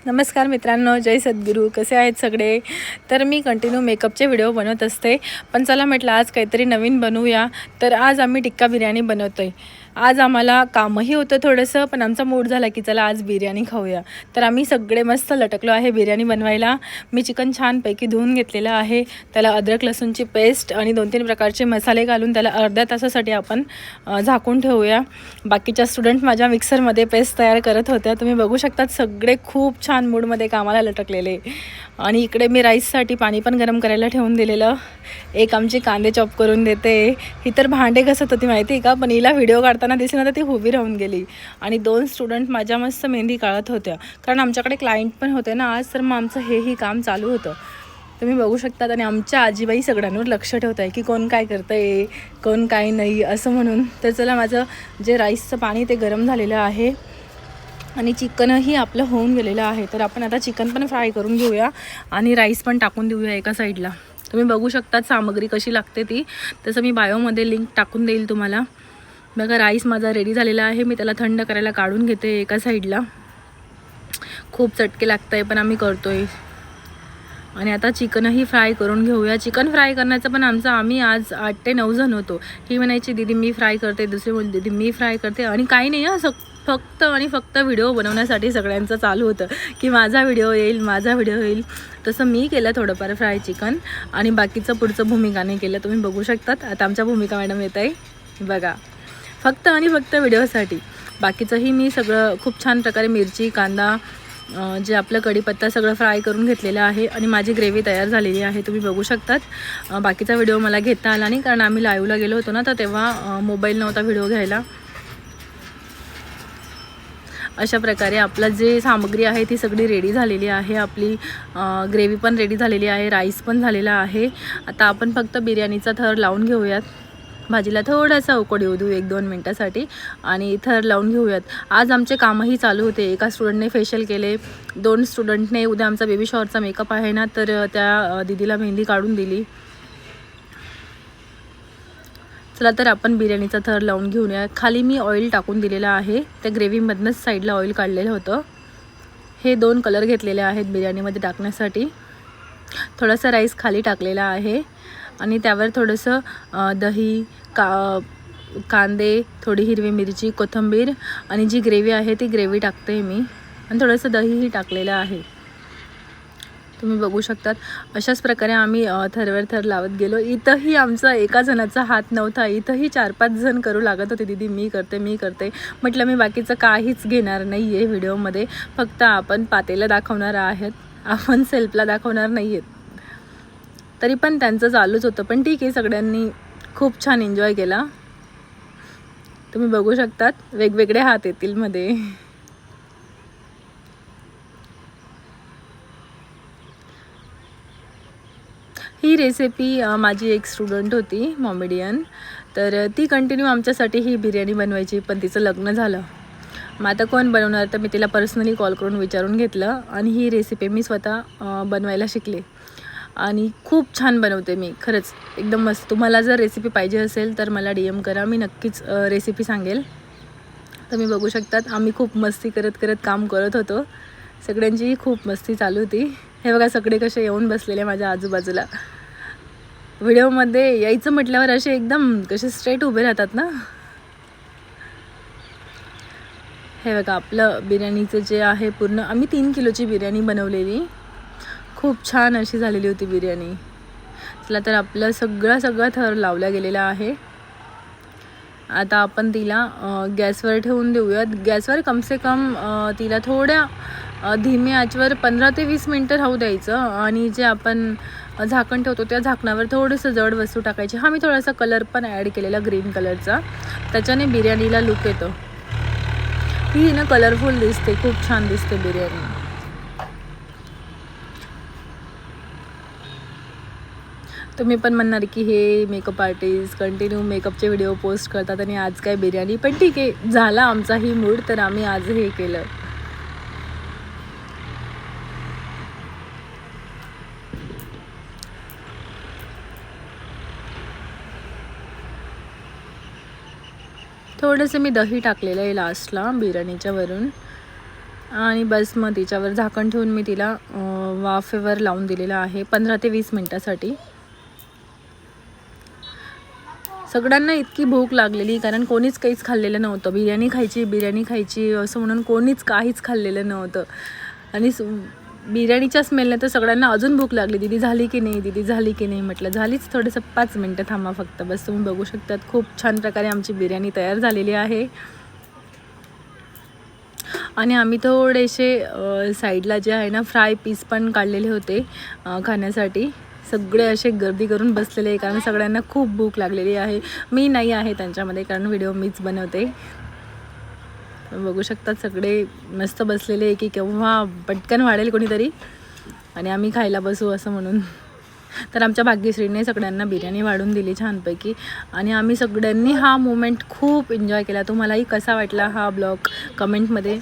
नमस्कार मित्रांनो, जय सद्गुरू. कसे आहेत सगळे? तर मी कंटिन्यू मेकअपचे व्हिडिओ बनवत असते, पण चला म्हटलं आज काहीतरी नवीन बनवूया. तर आज आम्ही टिक्का बिर्याणी बनवतोय. आज आम्हाला कामही होतं थोडंसं, पण आमचा मूड झाला की चला आज बिर्याणी खाऊया. तर आम्ही सगळे मस्त लटकलो आहे बिर्याणी बनवायला. मी चिकन छानपैकी धुवून घेतलेलं आहे. त्याला अद्रक लसूणची पेस्ट आणि 2-3 प्रकारचे मसाले घालून त्याला अर्ध्या तासासाठी आपण झाकून ठेवूया. बाकीच्या स्टुडंट माझ्या मिक्सरमध्ये पेस्ट तयार करत होत्या. तुम्ही बघू शकतात सगळे खूप छान मूडमध्ये कामाला लटकलेले. आणि इकडे मी राईससाठी पाणी पण गरम करायला ठेवून दिलेलं. एक आमची कांदे चॉप करून देते. ही तर भांडे घसत होती माहिती आहे का, पण हिला व्हिडिओ काढताना दिसली ना तर ती उभी राहून गेली. आणि 2 स्टुडंट माझ्या मस्त मेहंदी काढत होत्या, कारण आमच्याकडे क्लायंट पण होते ना आज, तर मग आमचं हेही काम चालू होतं. तुम्ही बघू शकतात. आणि आमच्या आजीबाई सगळ्यांवर लक्ष ठेवत आहे की कोण काय करतं आहे, कोण काय नाही असं म्हणून. तर चला माझं जे राईसचं पाणी ते गरम झालेलं आहे आणि चिकनही आपलं होऊन गेलेलं आहे. तर आपण आता चिकन पण फ्राय करून घेऊया आणि राईस पण टाकून देऊया एका साईडला. तुम्ही बघू शकतात सामग्री कशी लागते ती. तसं मी बायोमध्ये लिंक टाकून देईल तुम्हाला. बघा राईस माझा रेडी झालेला आहे. मी त्याला थंड करायला काढून घेते एका साईडला. खूप चटके लागतं आहे पण आम्ही करतो आहे. आणि आता चिकनही फ्राय करून घेऊया. चिकन फ्राय करण्याचं पण आम्ही आज 8 ते 9 जण होतो. ही म्हणायची दीदी मी फ्राय करते, दुसरी म्हणते दीदी मी फ्राय करते. आणि काही नाही फक्त आणि फक्त व्हिडिओ बनवण्यासाठी सगळ्यांचं चालू होतं की माझा व्हिडिओ येईल. तसं मी केलं थोडंफार फ्राय चिकन आणि बाकीचं पुढचं भूमिकाने केलं. तुम्ही बघू शकतात. आता आमच्या भूमिका मॅडम येत आहे बघा, फक्त आणि फक्त व्हिडिओसाठी. बाकीचंही मी सगळं खूप छान प्रकारे मिरची, कांदा, जे आपलं कढीपत्ता सगळं फ्राय करून घेतलेलं आहे. आणि माझी ग्रेव्ही तयार झालेली आहे. तुम्ही बघू शकतात. बाकीचा व्हिडिओ मला घेता आला नाही, कारण आम्ही लाईव्हला गेलो होतो ना, तर तेव्हा मोबाईल नव्हता व्हिडिओ घ्यायला. अशा प्रकारे आपलं जे सामग्री आहे ती सगळी रेडी झालेली आहे. आपली ग्रेव्ही पण रेडी झालेली आहे, राईस पण झालेला आहे. आता आपण फक्त बिर्याणीचा थर लावून घेऊयात. भाजीला थोडासा उकड येऊ देऊ 1-2 मिनटासाठी आणि थर लावून घेऊयात. आज आमचे कामही चालू होते. एका स्टुडंटने फेशियल केले, 2 स्टुडंटने उद्या आमचा बेबी शॉवरचा मेकअप आहे ना, तर त्या दीदीला मेहंदी काढून दिली. चला तर आपण बिर्याणीचा थर लावून घेऊया. खाली मी ऑइल टाकून दिलेलं आहे. त्या ग्रेव्हीमधनंच साईडला ऑइल काढलेलं होतं. हे 2 कलर घेतलेले आहेत बिर्याणीमध्ये टाकण्यासाठी. थोडासा राईस खाली टाकलेला आहे आणि त्यावर थोडंसं दही, कांदे, थोडी हिरवी मिरची, कोथिंबीर आणि जी ग्रेव्ही आहे ती ग्रेव्ही टाकते मी. आणि थोडंसं दहीही टाकलेलं आहे. तुम्ही बघू शकतात. अशाच प्रकारे आम्ही थरवर थर लावत गेलो. इथंही आमचा एका जणाचा हात नव्हता. इथंही 4-5 जण करू लागत होते. दीदी मी करते. म्हटलं मी बाकीचं काहीच घेणार नाही आहे व्हिडिओमध्ये. फक्त आपण पातेलं दाखवणार आहेत, आपण सेल्फला दाखवणार नाही आहेत. तरी पण त्यांचं चालूच होतं. पण ठीक आहे, सगळ्यांनी खूप छान एन्जॉय केला. तुम्ही बघू शकतात. वेगवेगळे हात येतील मध्ये. ही रेसिपी माझी एक स्टुडंट होती मॉमेडियन, तर ती कंटिन्यू आमच्यासाठी ही बिर्याणी बनवायची. पण तिचं लग्न झालं. मग आता कोण बनवणार, तर मी तिला पर्सनली कॉल करून विचारून घेतलं आणि ही रेसिपी मी स्वतः बनवायला शिकले. आणि खूप छान बनवते मी, खरंच एकदम मस्त. तुम्हाला जर रेसिपी पाहिजे असेल तर मला DM करा, मी नक्कीच रेसिपी सांगेल. तुम्ही बघू शकतात. आम्ही खूप मस्ती करत काम करत होतो. सगळ्यांची खूप मस्ती चालू होती. हे बघा सगळे कसे येऊन बसलेले माझ्या आजूबाजूला. व्हिडिओमध्ये यायचं म्हटल्यावर असे एकदम कसे स्ट्रेट उभे राहतात ना. हे बघा आपलं बिर्याणीचं जे आहे पूर्ण, आम्ही 3 किलोची बिर्याणी बनवलेली. खूप छान अशी झालेली होती बिर्याणी. चला तर आपलं सगळं थर लावला गेलेला आहे. आता आपण तिला गॅसवर ठेवून देऊयात. गॅसवर कमसे कम तिला थोड्या धीमे आचवर 15 ते 20 मिनटं राहू द्यायचं. आणि जे आपण झाकण ठेवतो त्या झाकणावर थोडंसं जड वस्तू टाकायची. मी थोडासा कलर पण ॲड केलेला ग्रीन कलरचा, त्याच्याने बिर्याणीला लुक येतो. ही ना कलरफुल दिसते, खूप छान दिसते बिर्याणी. तुम्ही पण म्हणणार की हे मेकअप आर्टिस्ट कंटिन्यू मेकअपचे व्हिडिओ पोस्ट करतात आणि आज काय बिर्याणी. पण ठीक आहे, झाला आमचाही मूड, तर आम्ही आज हे केलं. थोडंसं मी दही टाकलेलं आहे लास्टला बिर्याणीच्या वरून. आणि बस मग तिच्यावर झाकण ठेवून मी तिला वाफेवर लावून दिलेलं आहे 15 ते 20 मिनटासाठी. सगळ्यांना इतकी भूक लागलेली, कारण कोणीच काहीच खाल्लेलं नव्हतं. बिर्याणी खायची असं म्हणून कोणीच काहीच खाल्लेलं नव्हतं. आणि बिर्याणीच्या स्मेलने तर सगळ्यांना अजून भूक लागली. दीदी झाली की नाही म्हटलं झालीच, थोडंसं 5 मिनटं थांबा फक्त बस. तुम्ही बघू शकतात खूप छान प्रकारे आमची बिर्याणी तयार झालेली आहे. आणि आम्ही थोडेसे साईडला जे आहे ना फ्राय पीस पण काढलेले होते खाण्यासाठी. सगळे असे गर्दी करून बसलेले आहे, कारण सगळ्यांना खूप भूक लागलेली आहे. मी नाही आहे त्यांच्यामध्ये, कारण व्हिडिओ मीच बनवते. बघू शकतात सगळे मस्त बसलेले आहे की केव्हा पटकन वाढेल कोणीतरी आणि आम्ही खायला बसू असं म्हणून. तर आमच्या भाग्यश्रीने सगळ्यांना बिर्याणी वाढून दिली छानपैकी. आणि आम्ही सगळ्यांनी हा मोमेंट खूप एन्जॉय केला. तुम्हालाही कसा वाटला हा ब्लॉग कमेंटमध्ये